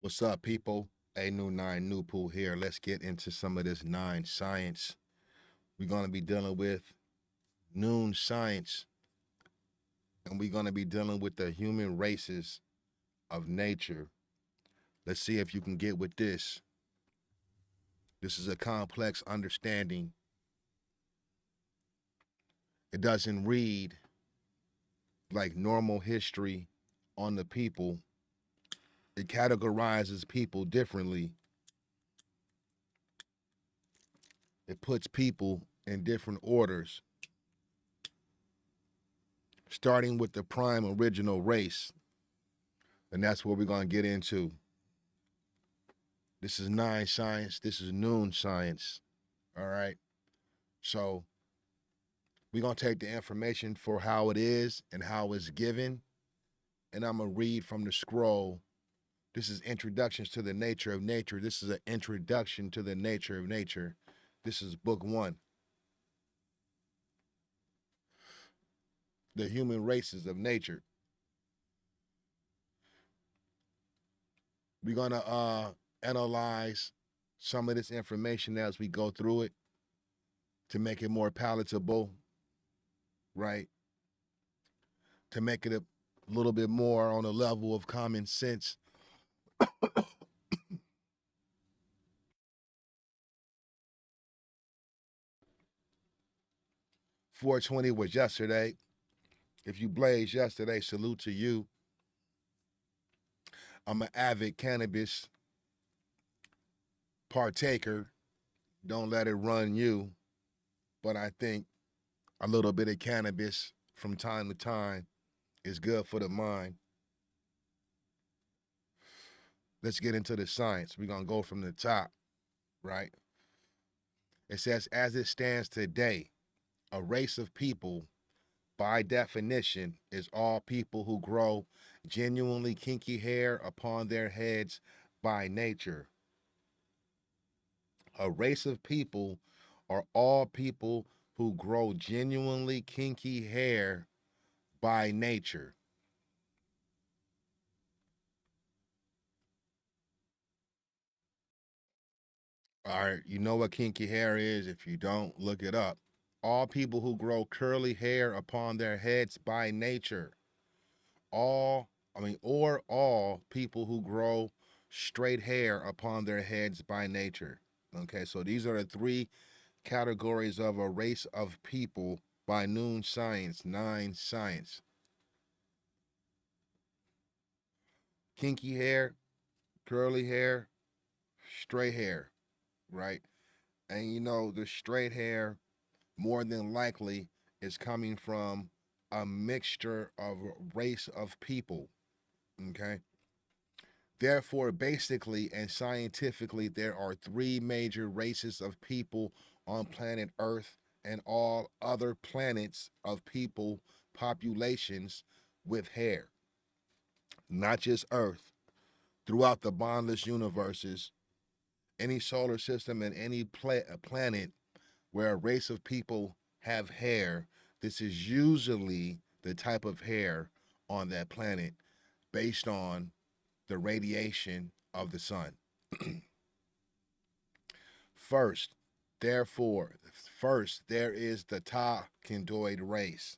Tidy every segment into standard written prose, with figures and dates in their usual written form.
What's up, people? A new nine new pool here. Let's get into some of this nine science. We're gonna be dealing with noon science, and we're gonna be dealing with the human races of nature. Let's see if you can get with this. This is a complex understanding. It doesn't read like normal history on the people. It categorizes people differently. It puts people in different orders, starting with the prime original race. And that's what we're going to get into. This is nine science. This is noon science. All right. So we're going to take the information for how it is and how it's given. And I'm going to read from the scroll. This is introductions to the nature of nature. This is an introduction to the nature of nature. This is book one. The human races of nature. We're going to analyze some of this information as we go through it to make it more palatable, right? To make it a little bit more on a level of common sense. 420 was yesterday. If you blazed yesterday, salute to you. I'm an avid cannabis partaker. Don't let it run you. But I think a little bit of cannabis from time to time is good for the mind. Let's get into the science. We're going to go from the top, right? It says, as it stands today, a race of people, by definition, is all people who grow genuinely kinky hair upon their heads by nature. A race of people are all people who grow genuinely kinky hair by nature. All right, you know what kinky hair is. If you don't, look it up. All people who grow curly hair upon their heads by nature. Or all people who grow straight hair upon their heads by nature. Okay, so these are the three categories of a race of people by noon science, nine science. Kinky hair, curly hair, straight hair, right? And you know, the straight hair more than likely is coming from a mixture of race of people, okay? Therefore, basically and scientifically, there are three major races of people on planet Earth and all other planets of people populations with hair. Not just Earth, throughout the boundless universes, any solar system and any planet where a race of people have hair, this is usually the type of hair on that planet based on the radiation of the sun. First, therefore, first there is the Takendoid race,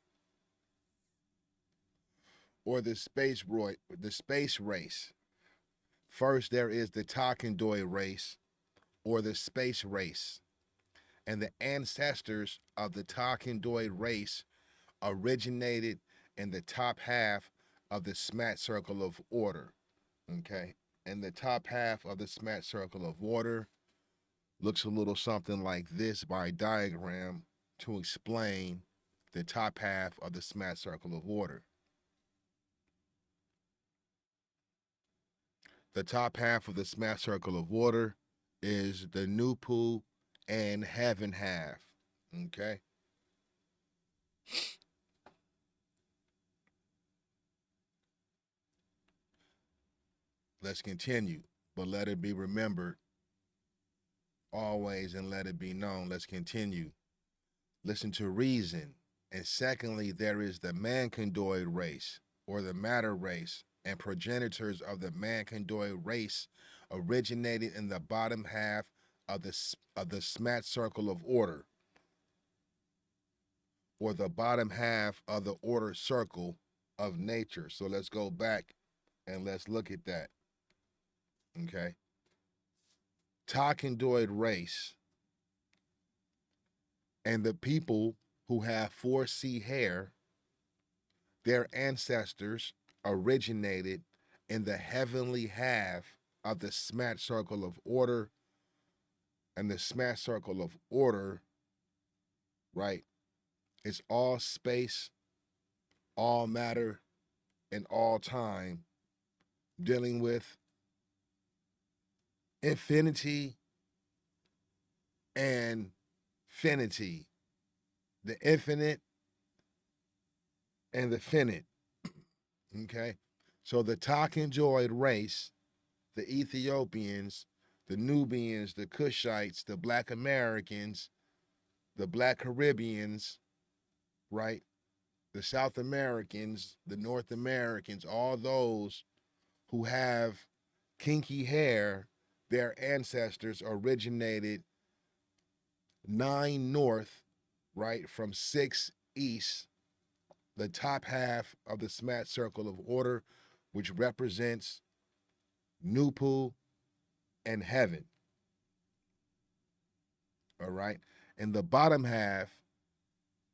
or the space race. First, there is the Takendoid race, or the space race, and the ancestors of the Takendoid race originated in the top half of the Smat circle of order. Okay, and the top half of the Smat circle of order looks a little something like this by diagram to explain the top half of the Smat circle of order. The top half of the Smat circle of order is the Nupu and Heaven half. Okay. Let's continue, but let it be remembered always and let it be known. Let's continue. Listen to reason. And secondly, there is the Mankindoid race or the matter race. and progenitors of the Mankindoid race originated in the bottom half of the Smat circle of order, or the bottom half of the order circle of nature. So let's go back and let's look at that. Okay. Takandoid race and the people who have 4C hair, their ancestors originated in the heavenly half of the Smat circle of order, and the Smat circle of order, right, is all space, all matter, and all time, dealing with infinity and finity, the infinite and the finite. Okay, so the Takanjoid race, the Ethiopians, the Nubians, the Cushites, the Black Americans, the Black Caribbeans, right? The South Americans, the North Americans, all those who have kinky hair, their ancestors originated 9 north, right, from 6 east, the top half of the Smat circle of order, which represents Nupu and heaven. All right. In the bottom half,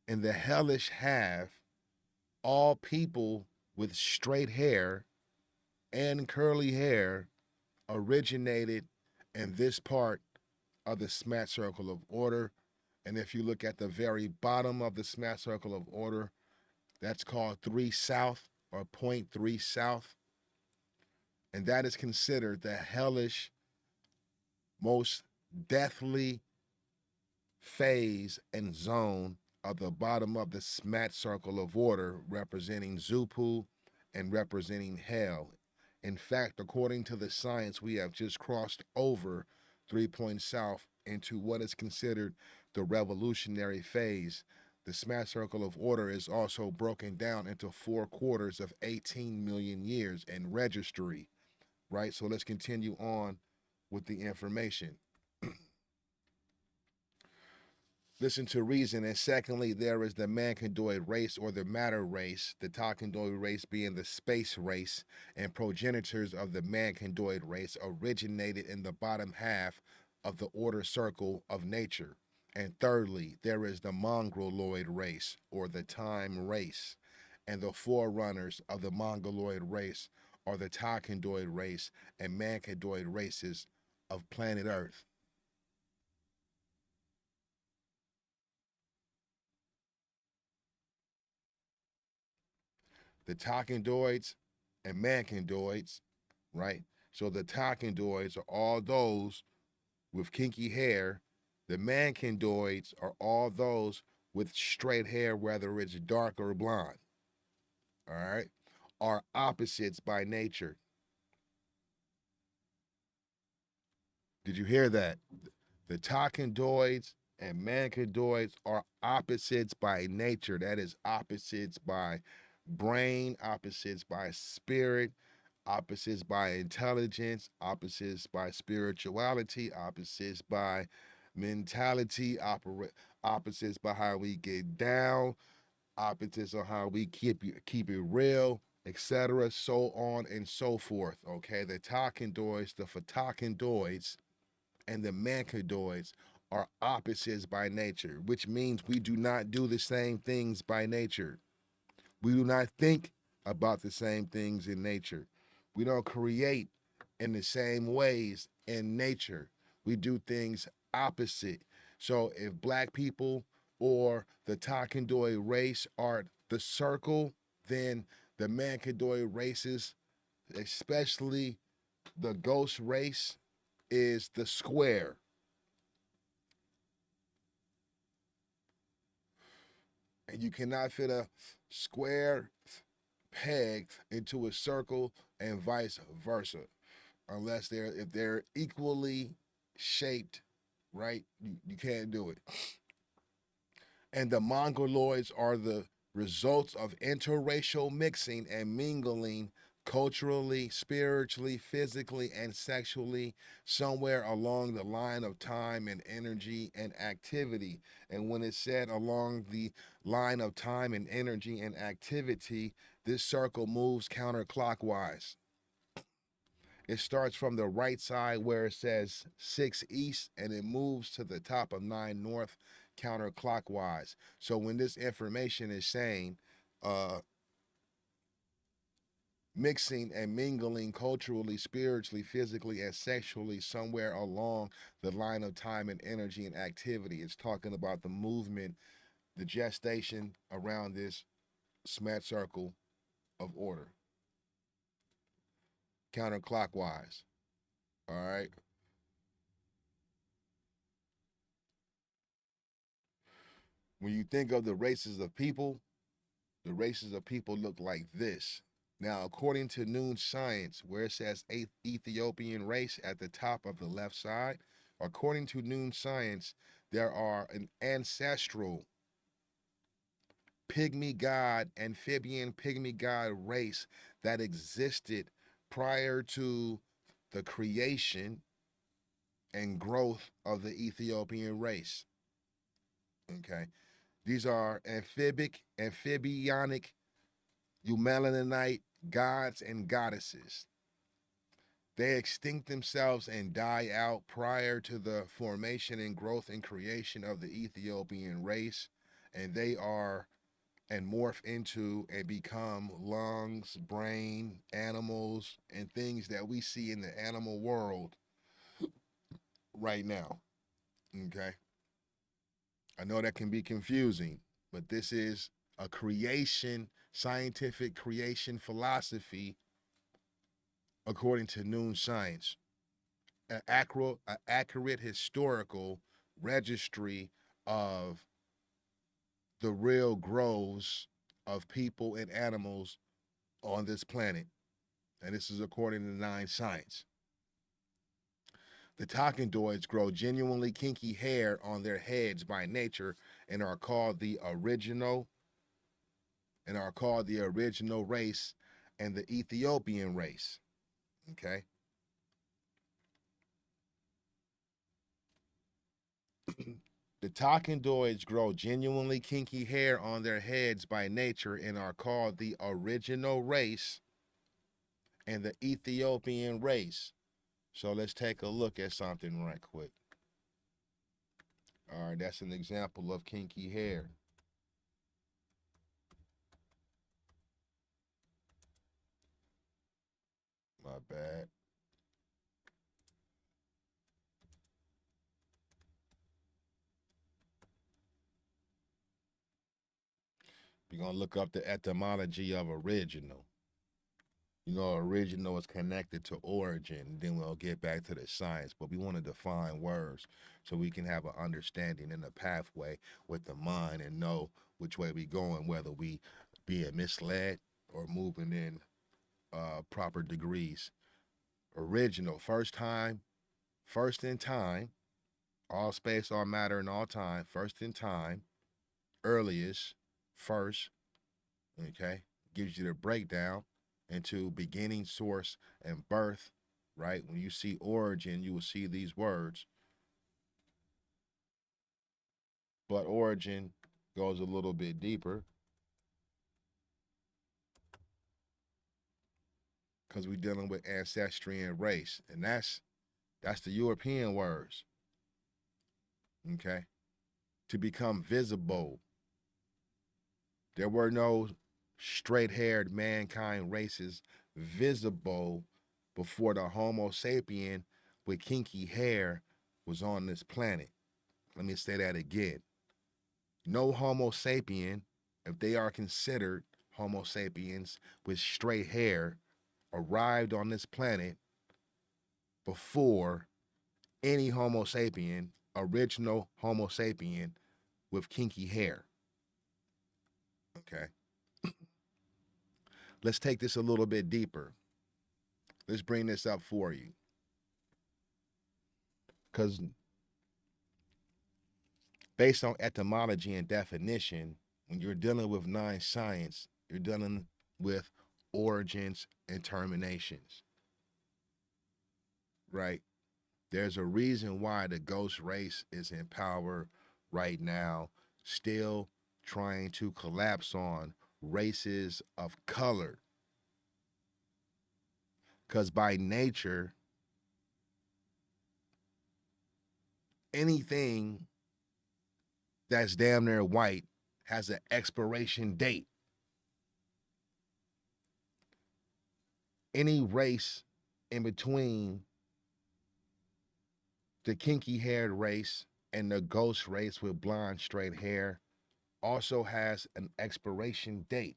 in the hellish half, all people with straight hair and curly hair originated in this part of the Smat circle of order. And if you look at the very bottom of the Smat circle of order, that's called 3 South or point 3 South. And that is considered the hellish, most deathly phase and zone of the bottom of the Smat circle of order, representing Zupu and representing hell. In fact, according to the science, we have just crossed over 3 Point South into what is considered the revolutionary phase. The Smat circle of order is also broken down into 4 quarters of 18 million years in registry, right? So let's continue on with the information. Listen to reason. And secondly, there is the Mankindoid race or the matter race, the Takandoid race being the space race, and progenitors of the Mankindoid race originated in the bottom half of the order circle of nature. And thirdly, there is the Mongoloid race or the time race, and the forerunners of the Mongoloid race are the Takandoid race and Mankindoid races of planet Earth. The Takandoids and Mankindoids, right? So the Takandoids are all those with kinky hair. The Mankindoids are all those with straight hair, whether it's dark or blonde. All right, are opposites by nature. Did you hear that? The Takandoids and Mankindoids are opposites by nature. That is opposites by brain, opposites by spirit, opposites by intelligence, opposites by spirituality, opposites by mentality, opposites by how we get down, opposites on how we keep it real, etc., so on and so forth. Okay, the Takandoids, the Fatakandoids, and the Mankindoids are opposites by nature, which means we do not do the same things by nature. We do not think about the same things in nature. We don't create in the same ways in nature. We do things opposite. So if black people or the Takandoid race are the circle, then the Mankindoid races, especially the ghost race, is the square. And you cannot fit a square peg into a circle and vice versa, unless they're equally shaped, right? You can't do it. And the Mongoloids are the results of interracial mixing and mingling culturally, spiritually, physically, and sexually, somewhere along the line of time and energy and activity. And when it's said along the line of time and energy and activity, this circle moves counterclockwise. It starts from the right side where it says 6 east and it moves to the top of 9 north counterclockwise. So when this information is saying, mixing and mingling culturally, spiritually, physically, and sexually somewhere along the line of time and energy and activity. It's talking about the movement, the gestation around this smat circle of order, counterclockwise. All right. When you think of the races of people, the races of people look like this. Now, according to Noon Science, where it says Ethiopian race at the top of the left side, according to Noon Science, there are an ancestral pygmy god, amphibian pygmy god race that existed prior to the creation and growth of the Ethiopian race. Okay. These are amphibionic, eumelaninite gods and goddesses. They extinct themselves and die out prior to the formation and growth and creation of the Ethiopian race, and they are and morph into and become lungs, brain, animals, and things that we see in the animal world right now. Okay. I know that can be confusing, but this is a creation, scientific creation philosophy according to Noon Science. An accurate historical registry of the real groves of people and animals on this planet. And this is according to Nine Science. The Takendoids grow genuinely kinky hair on their heads by nature and are called the original race and the Ethiopian race. Okay. The Takendoids grow genuinely kinky hair on their heads by nature and are called the original race and the Ethiopian race. So let's take a look at something right quick. All right, that's an example of kinky hair. My bad. We're going to look up the etymology of original. You know, original is connected to origin. Then we'll get back to the science. But we want to define words so we can have an understanding and a pathway with the mind and know which way we going, whether we being misled or moving in proper degrees. Original, first time, first in time, all space, all matter, and all time, first in time, earliest, first, okay? Gives you the breakdown into beginning, source, and birth, right? When you see origin, you will see these words. But origin goes a little bit deeper because we're dealing with ancestry and race. And that's the European words. Okay. To become visible. There were no straight haired mankind races visible before the Homo sapien with kinky hair was on this planet. Let me say that again. No Homo sapien, if they are considered Homo sapiens with straight hair, arrived on this planet before any Homo sapien, original Homo sapien with kinky hair. Okay. Let's take this a little bit deeper. Let's bring this up for you. Because based on etymology and definition, when you're dealing with Nine Science, you're dealing with origins, and terminations, right? There's a reason why the ghost race is in power right now, still trying to collapse on races of color. Because by nature, anything that's damn near white has an expiration date. Any race in between the kinky haired race and the ghost race with blonde straight hair also has an expiration date.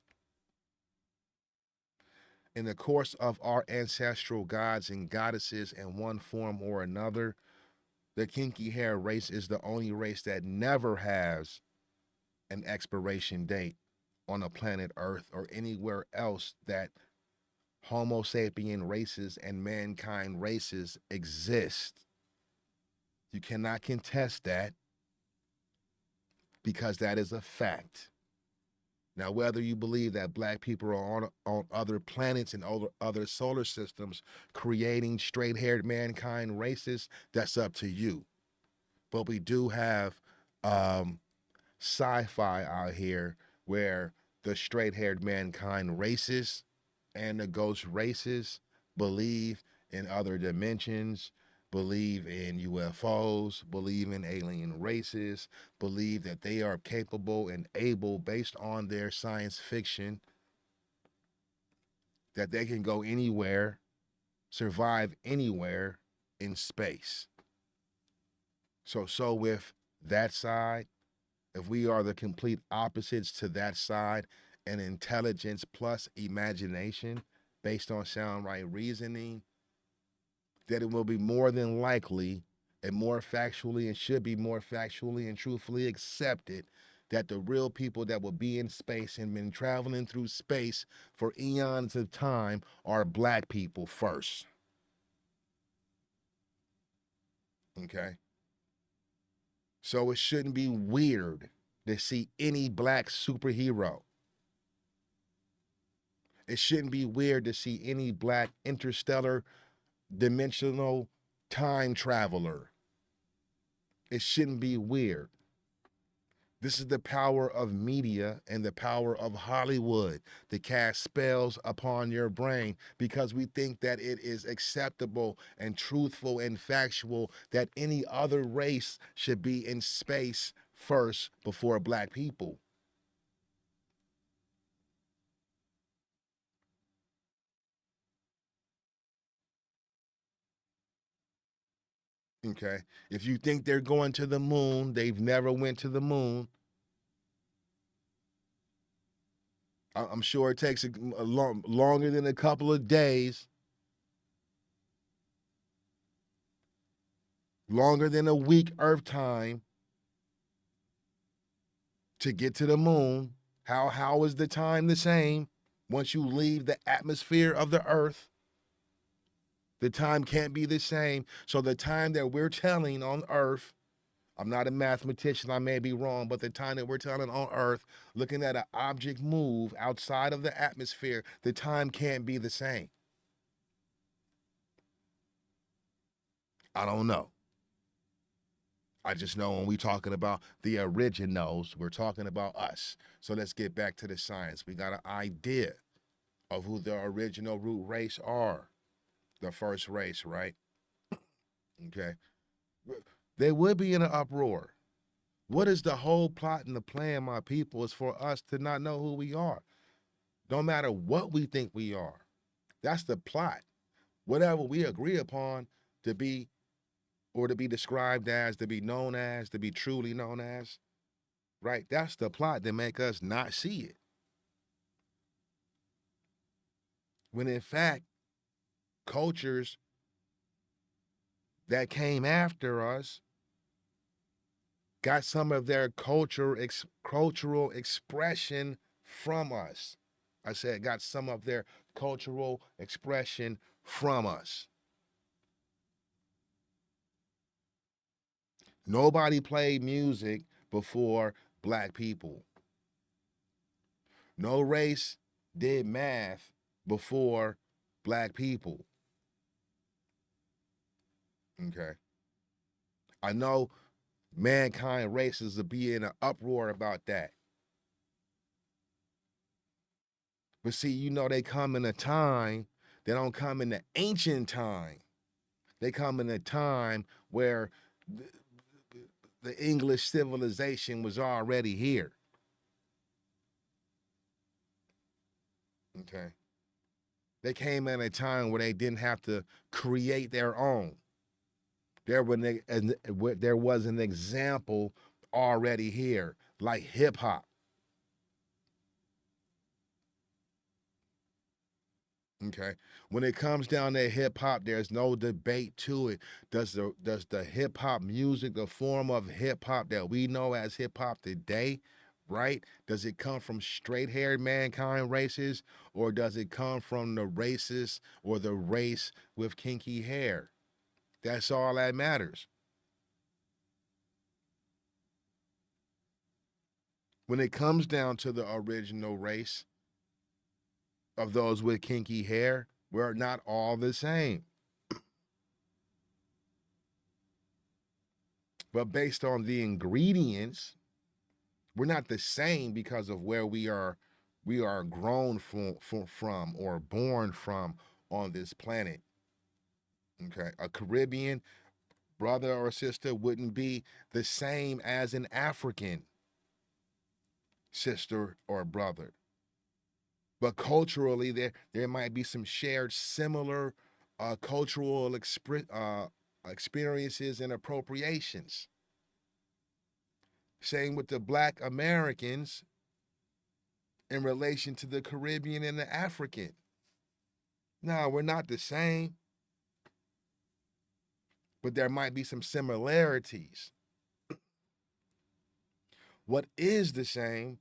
In the course of our ancestral gods and goddesses in one form or another, the kinky hair race is the only race that never has an expiration date on the planet Earth or anywhere else that Homo sapien races and mankind races exist. You cannot contest that because that is a fact. Now, whether you believe that black people are on other planets and other solar systems creating straight haired mankind races, that's up to you. But we do have sci fi out here where the straight haired mankind races and the ghost races believe in other dimensions, believe in UFOs, believe in alien races, believe that they are capable and able, based on their science fiction, that they can go anywhere, survive anywhere in space. So with that side, if we are the complete opposites to that side, and intelligence plus imagination based on sound right reasoning, that it will be more than likely and more factually and should be more factually and truthfully accepted that the real people that will be in space and been traveling through space for eons of time are black people first. Okay? So it shouldn't be weird to see any black superhero. It shouldn't be weird to see any black interstellar dimensional time traveler. It shouldn't be weird. This is the power of media and the power of Hollywood to cast spells upon your brain because we think that it is acceptable and truthful and factual that any other race should be in space first before black people. Okay. If you think they're going to the moon, they've never went to the moon. I'm sure it takes longer than a couple of days, longer than a week Earth time to get to the moon. How is the time the same? Once you leave the atmosphere of the Earth, the time can't be the same. So the time that we're telling on Earth, I'm not a mathematician, I may be wrong, but the time that we're telling on Earth, looking at an object move outside of the atmosphere, the time can't be the same. I don't know. I just know when we talking about the originals, we're talking about us. So let's get back to the science. We got an idea of who the original root race are. The first race, right? Okay. They would be in an uproar. What is the whole plot and the plan, my people, is for us to not know who we are. No matter what we think we are. That's the plot. Whatever we agree upon to be or to be described as, to be known as, to be truly known as, right? That's the plot that make us not see it. When in fact, cultures that came after us got some of their cultural expression from us. I said got some of their cultural expression from us. Nobody played music before black people. No race did math before black people. Okay. I know mankind races will be in an uproar about that. But see, they come in a time, they don't come in the ancient time. They come in a time where the, the English civilization was already here. Okay. They came at a time where they didn't have to create their own. There was an example already here, like hip hop. Okay. When it comes down to hip hop, there's no debate to it. Does the hip hop music, the form of hip hop that we know as hip hop today, right? Does it come from straight haired mankind races, or does it come from the races or the race with kinky hair? That's all that matters. When it comes down to the original race of those with kinky hair, we're not all the same. But based on the ingredients, we're not the same because of where we are grown from or born from on this planet. Okay. A Caribbean brother or sister wouldn't be the same as an African sister or brother. But culturally, there might be some shared similar cultural experiences and appropriations. Same with the Black Americans in relation to the Caribbean and the African. No, we're not the same, but there might be some similarities. What is the same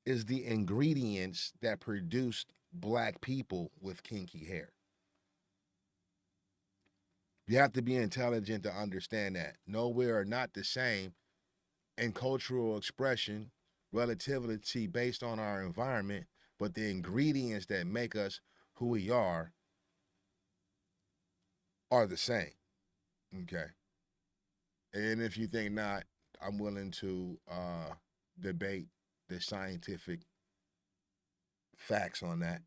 is the ingredients that produced black people with kinky hair. You have to be intelligent to understand that. No, we are not the same in cultural expression, relativity based on our environment, but the ingredients that make us who we are the same. Okay. And if you think not, I'm willing to debate the scientific facts on that.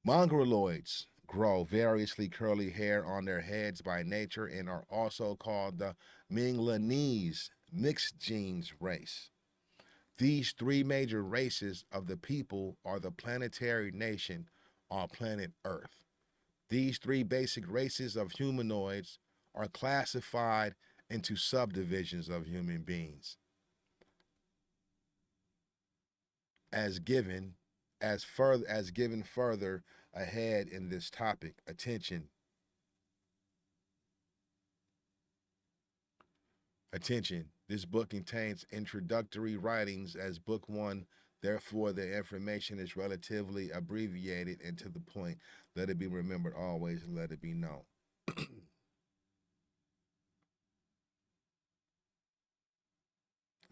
Mongoloids grow variously curly hair on their heads by nature and are also called the Minglanese mixed genes race. These three major races of the people are the planetary nation on planet Earth. These three basic races of humanoids are classified into subdivisions of human beings as given further ahead in this topic. Attention. This book contains introductory writings as book one. Therefore, the information is relatively abbreviated and to the point. Let it be remembered always and let it be known.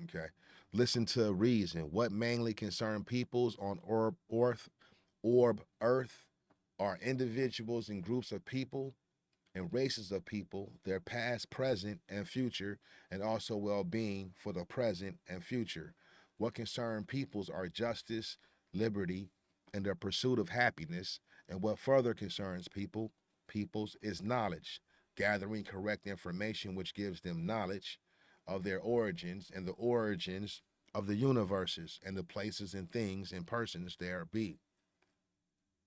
Okay. Listen to reason. What mainly concern peoples on orb Earth are individuals and groups of people and races of people, their past, present, and future, and also well being for the present and future. What concern peoples are justice, liberty, and the pursuit of happiness, and what further concerns peoples is knowledge, gathering correct information which gives them knowledge of their origins and the origins of the universes and the places and things and persons there be.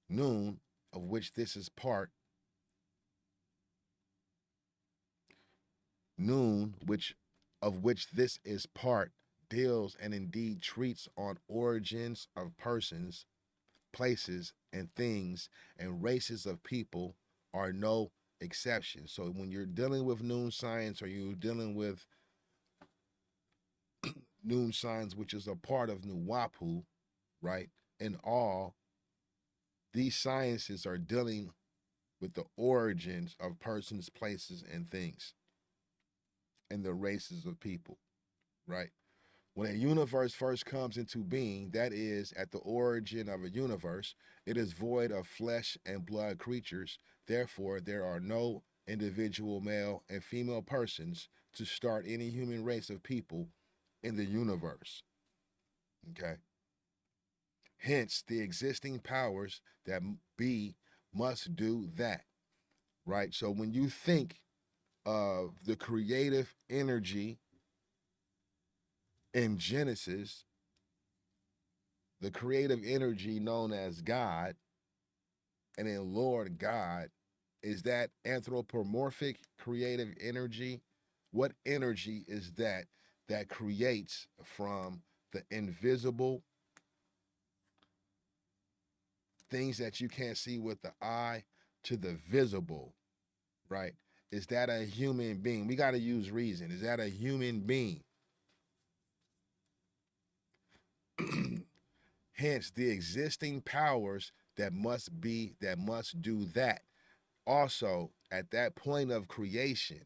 Noon, of which this is part, Noon, which this is part, deals and indeed treats on origins of persons, places, and things, and races of people are no exception. So when you're dealing with noon science or you're dealing with noon science, which is a part of Nuwapu, right? In all, these sciences are dealing with the origins of persons, places, and things, and the races of people, right? When a universe first comes into being, that is, at the origin of a universe, it is void of flesh and blood creatures. Therefore, there are no individual male and female persons to start any human race of people in the universe. Okay. Hence, the existing powers that be must do that. Right. So when you think of the creative energy in Genesis, the creative energy known as God, and in Lord God, is that anthropomorphic creative energy? What energy is that that creates from the invisible things that you can't see with the eye to the visible, right? Is that a human being? We got to use reason. Is that a human being? Hence, the existing powers that must be, that must do that. Also, at that point of creation,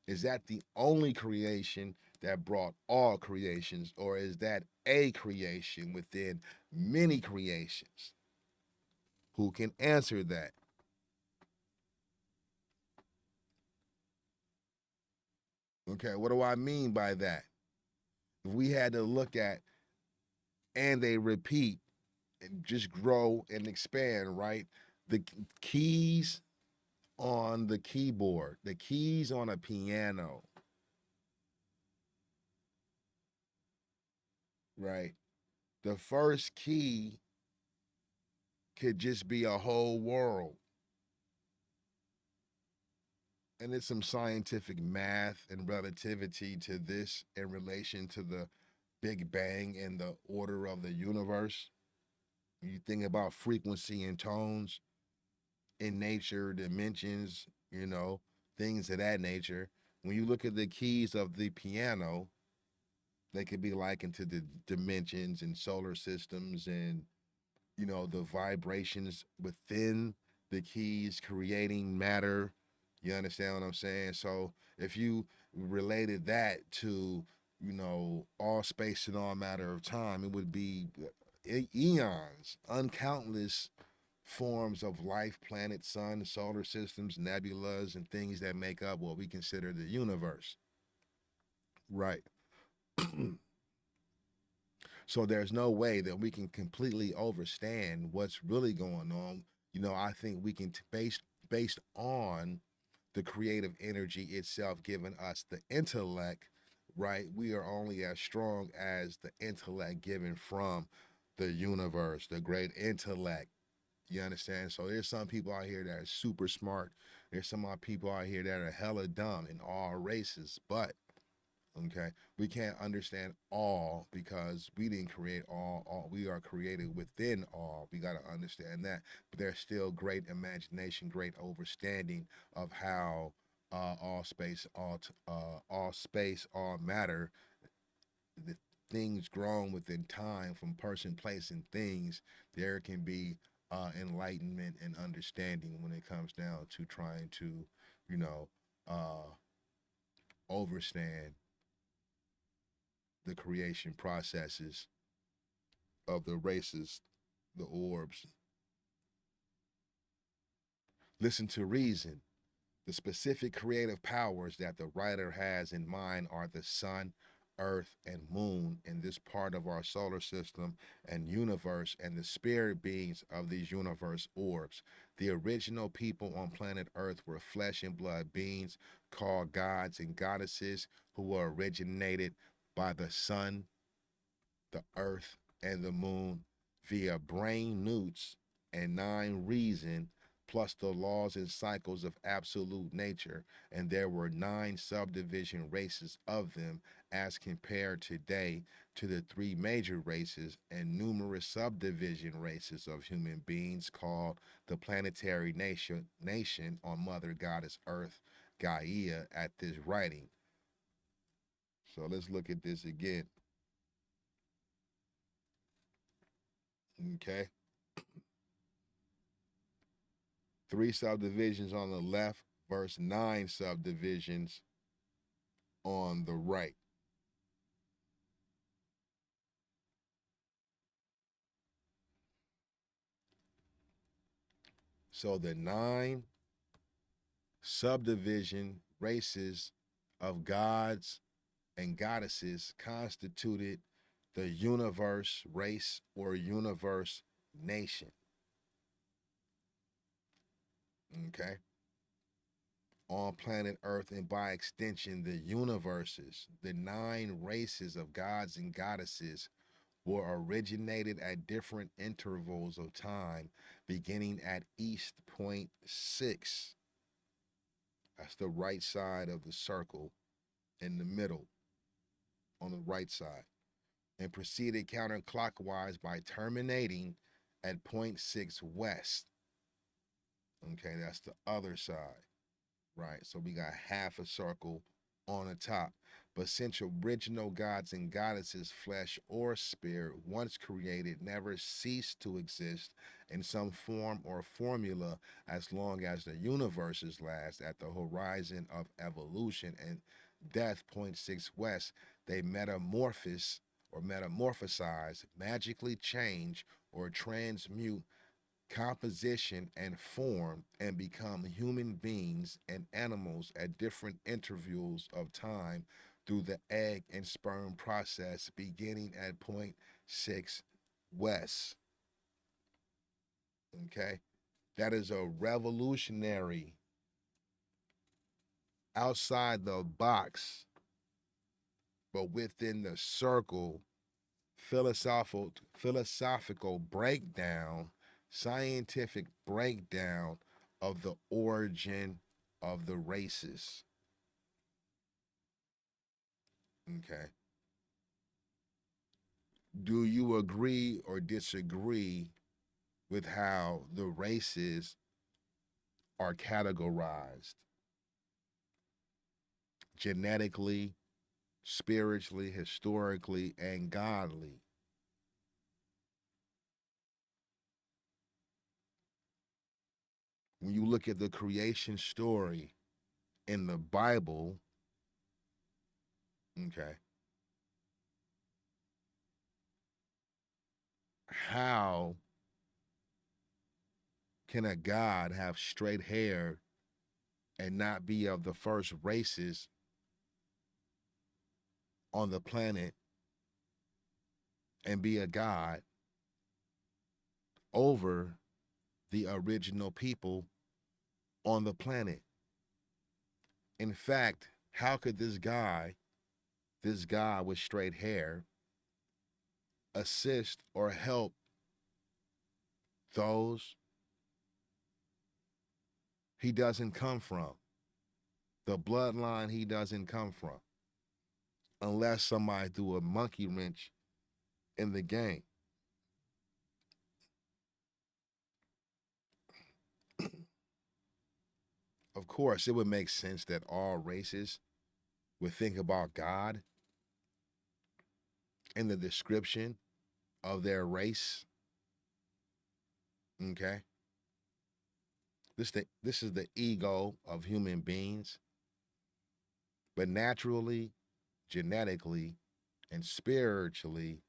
is that the only creation that brought all creations, or is that a creation within many creations? Who can answer that? Okay, what do I mean by that? If we had to look at and they repeat and just grow and expand, right? The keys on the keyboard, the keys on a piano, right? The first key could just be a whole world. And there's some scientific math and relativity to this in relation to the Big Bang and the order of the universe. You think about frequency and tones in nature, dimensions, things of that nature. When you look at the keys of the piano, they could be likened to the dimensions and solar systems and the vibrations within the keys creating matter. You understand what I'm saying? So if you related that to all space and all matter of time, it would be eons, uncountless forms of life, planets, sun, solar systems, nebulas, and things that make up what we consider the universe. Right. So there's no way that we can completely understand what's really going on. I think we can based on the creative energy itself giving us the intellect, right? We are only as strong as the intellect given from the universe, the great intellect. You understand? So there's some people out here that are super smart. There's some people out here that are hella dumb in all races, but okay, we can't understand all because we didn't create all we are created within all. We got to understand that, but there's still great imagination, great understanding of how all space, all matter, the things grown within time from person, place, and things. There can be enlightenment and understanding when it comes down to trying to, you know, uh, understand the creation processes of the races, the orbs. Listen to reason. The specific creative powers that the writer has in mind are the sun, earth, and moon in this part of our solar system and universe, and the spirit beings of these universe orbs. The original people on planet Earth were flesh and blood beings called gods and goddesses who were originated by the sun, the earth, and the moon via brain newts and nine reason, plus the laws and cycles of absolute nature, and there were nine subdivision races of them as compared today to the three major races and numerous subdivision races of human beings called the planetary nation on Mother Goddess Earth, Gaia, at this writing. So let's look at this again. Okay. Three subdivisions on the left versus nine subdivisions on the right. So the 9 subdivision races of gods and goddesses constituted the universe race or universe nation. Okay. On planet Earth, and by extension, the universes, the 9 races of gods and goddesses were originated at different intervals of time, beginning at East Point 6. That's the right side of the circle in the middle, on the right side, and proceeded counterclockwise by terminating at point 6 west. Okay, that's the other side, right? So we got half a circle on the top. But since original gods and goddesses, flesh or spirit, once created, never ceased to exist in some form or formula as long as the universes last at the horizon of evolution and death, point 6 west, they metamorphosize, magically change, or transmute composition and form and become human beings and animals at different intervals of time through the egg and sperm process beginning at point 6 west. Okay, that is a revolutionary, outside the box but within the circle, philosophical breakdown, scientific breakdown of the origin of the races. Okay. Do you agree or disagree with how the races are categorized genetically, spiritually, historically, and godly? When you look at the creation story in the Bible, okay, how can a God have straight hair and not be of the first races on the planet and be a God over the original people on the planet? In fact, how could this guy with straight hair, assist or help those he doesn't come from, the bloodline he doesn't come from, unless somebody threw a monkey wrench in the game? Of course, it would make sense that all races would think about God in the description of their race. Okay. This is the ego of human beings. But naturally, genetically, and spiritually,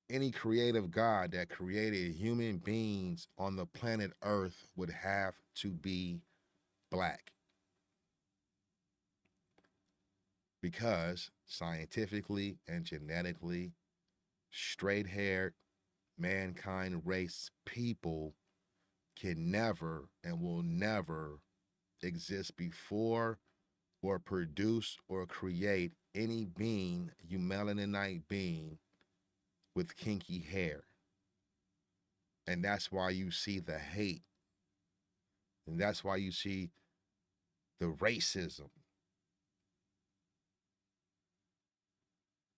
any creative God that created human beings on the planet Earth would have to be black. Because scientifically and genetically, straight haired mankind race people can never and will never exist before or produce or create any being, eumelanite being, with kinky hair. And that's why you see the hate. And that's why you see the racism.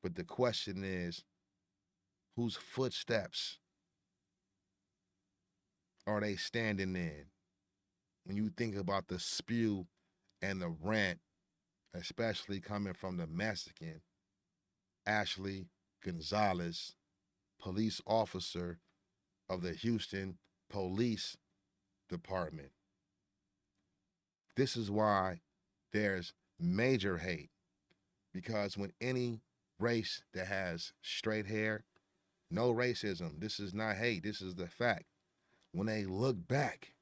But the question is, whose footsteps are they standing in? When you think about the spew and the rant, especially coming from the Mexican, Ashley Gonzalez, police officer of the Houston Police Department. This is why there's major hate, because when any race that has straight hair, no racism, this is not hate, this is the fact. when they look back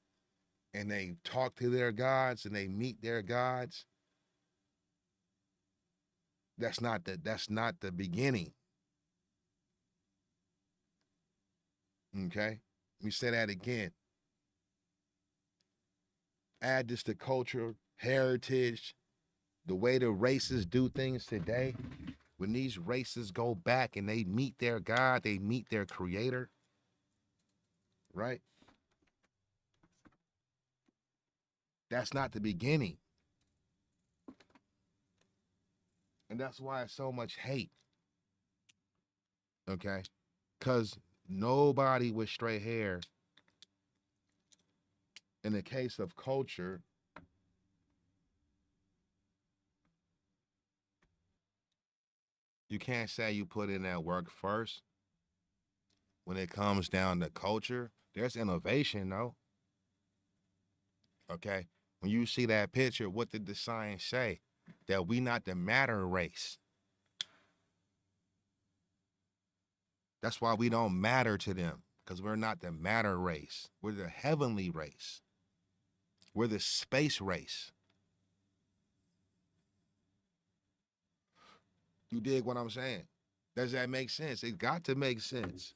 and they talk to their gods and they meet their gods, that's not the beginning. Okay? Let me say that again. Add this to culture, heritage, the way the races do things today. When these races go back and they meet their God, they meet their creator, right? That's not the beginning. And that's why it's so much hate. Okay? Because nobody with straight hair, in the case of culture, you can't say you put in that work first. When it comes down to culture, there's innovation, though. Okay? When you see that picture, what did the science say? That we not the matter race. That's why we don't matter to them, because we're not the matter race. We're the heavenly race. We're the space race. You dig what I'm saying? Does that make sense? It got to make sense.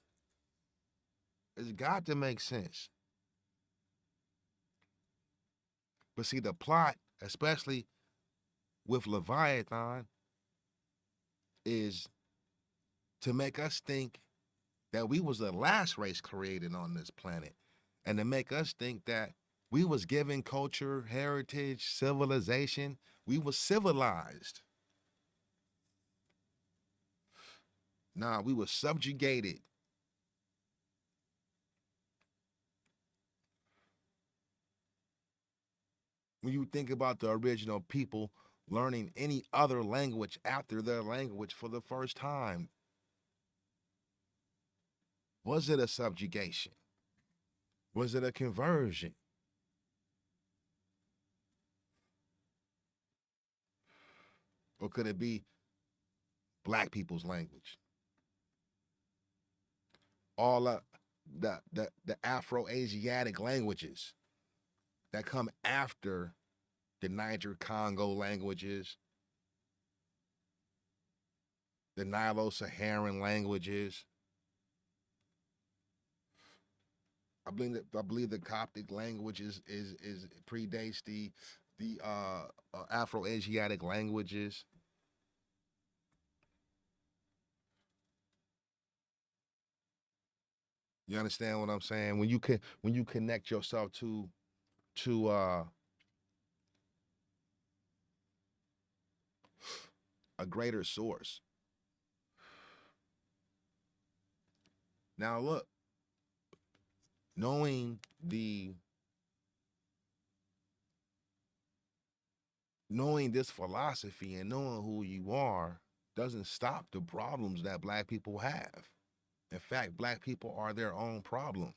It's got to make sense. But see, the plot, especially with Leviathan, is to make us think that we was the last race created on this planet, and to make us think that we was given culture, heritage, civilization. We was civilized. Nah, we were subjugated. When you think about the original people learning any other language after their language for the first time, was it a subjugation? Was it a conversion? Or could it be black people's language? All the Afro-Asiatic languages that come after the Niger Congo languages, the Nilo-Saharan languages. I believe the Coptic language is predates the Afro-Asiatic languages. You understand what I'm saying? When you connect yourself to a greater source. Now look, knowing the knowing this philosophy and knowing who you are doesn't stop the problems that black people have. In fact, black people are their own problem.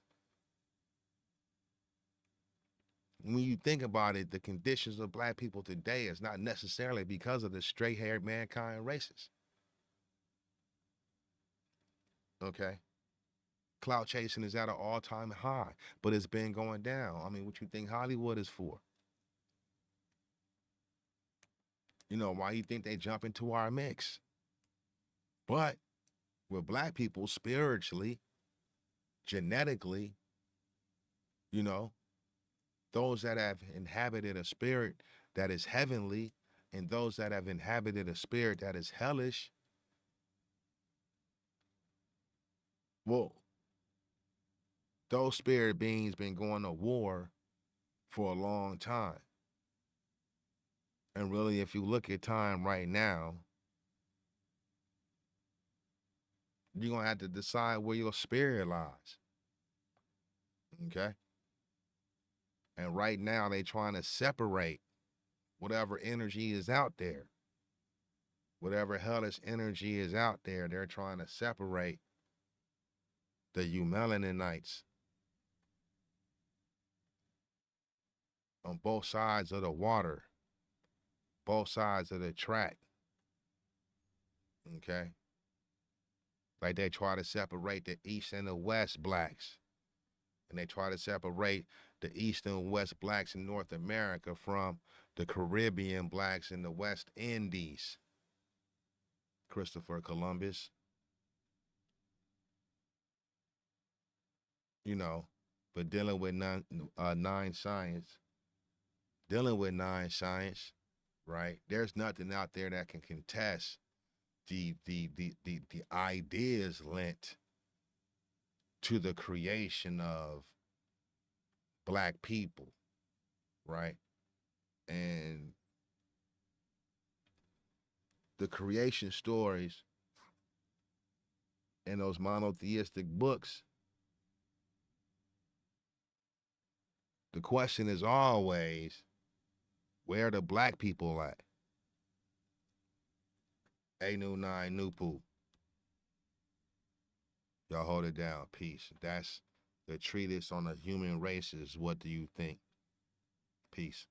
When you think about it, the conditions of black people today is not necessarily because of the straight haired mankind races. Okay. Clout chasing is at an all time high, but it's been going down. I mean, what you think Hollywood is for? You know, why you think they jump into our mix? But with black people, spiritually, genetically, you know, those that have inhabited a spirit that is heavenly and those that have inhabited a spirit that is hellish, well, those spirit beings been going to war for a long time. And really, if you look at time right now, you're gonna have to decide where your spirit lies. Okay. And right now they trying to separate whatever energy is out there. Whatever hellish energy is out there, they're trying to separate the Eumelanites on both sides of the water, both sides of the track. Okay. Like they try to separate the East and the West blacks. and they try to separate the East and West blacks in North America from the Caribbean blacks in the West Indies. Christopher Columbus, you know, but dealing with nine science, right? There's nothing out there that can contest the ideas lent to the creation of black people, right? And the creation stories in those monotheistic books, the question is always, where are the black people at? Anu Nine Nupu. Y'all hold it down. Peace. That's the treatise on the human races. What do you think? Peace.